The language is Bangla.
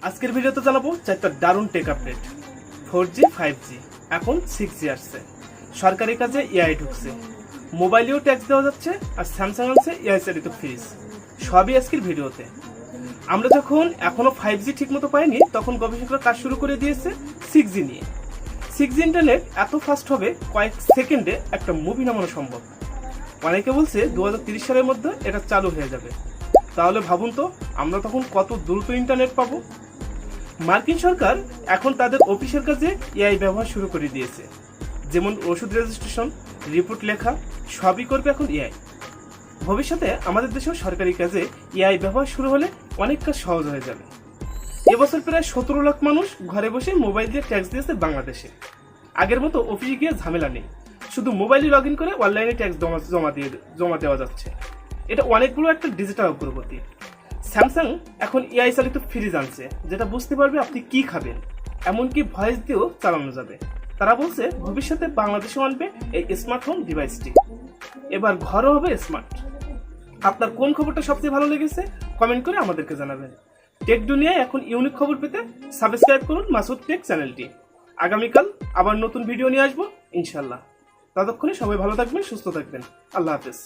আজকের ভিডিওতে জানাবো চারটা দারুণ টেক আপডেট। 4G 5G এখন 6G আসছে, সরকারি কাজে এআই ঢুকছে, মোবাইলেও ট্যাক্স দেওয়া যাচ্ছে, আর স্যামসাং আনছে এআই চালিত ফ্রিজ। সবই আজকের ভিডিওতে। আমরা যখন এখনো 5G ঠিকমতো পাইনি, তখন গবেষকরা কাজ শুরু করে দিয়েছে 6G নিয়ে। 6G ইন্টারনেট এত ফাস্ট হবে, কয়েক সেকেন্ডে একটা মুভি নামানো সম্ভব। অনেকে বলছে 2030 সালের মধ্যে এটা চালু হয়ে যাবে। তাহলে ভাবুন তো, আমরা তখন কত দ্রুত ইন্টারনেট পাবো। মার্কিন সরকার এখন তাদের অফিসের কাজে এআই ব্যবহার শুরু করে দিয়েছে, যেমন ওষুধ রেজিস্ট্রেশন, রিপোর্ট লেখা, সবই করবে এখন এআই। ভবিষ্যতে আমাদের দেশেও সরকারি কাজে এআই ব্যবহার শুরু হলে অনেক কাজ সহজ হয়ে যাবে। এবছর প্রায় 17 লাখ মানুষ ঘরে বসে মোবাইল দিয়ে ট্যাক্স দিয়েছে বাংলাদেশে। আগের মতো অফিসে গিয়ে ঝামেলা নেই, শুধু মোবাইলে লগ ইন করে অনলাইনে ট্যাক্স জমা দেওয়া যাচ্ছে। এটা অনেকগুলো একটা ডিজিটাল অগ্রগতি। স্যামসাং এখন এআই চালিত ফ্রিজ আনছে, যেটা বুঝতে পারবে আপনি কি খাবেন, এমনকি ভয়েস দিয়েও চালানো যাবে। তারা বলছে ভবিষ্যতে বাংলাদেশে আনবে এই স্মার্টফোন ডিভাইসটি। এবার ঘরও হবে স্মার্ট। আপনার কোন খবরটা সবচেয়ে ভালো লেগেছে কমেন্ট করে আমাদেরকে জানাবেন। টেক দুনিয়ায় এখন ইউনিক খবর পেতে সাবস্ক্রাইব করুন মাসুদ টেক চ্যানেলটি। আগামীকাল আবার নতুন ভিডিও নিয়ে আসবো ইনশাল্লাহ। ততক্ষণে সবাই ভালো থাকবেন, সুস্থ থাকবেন। আল্লাহ হাফেজ।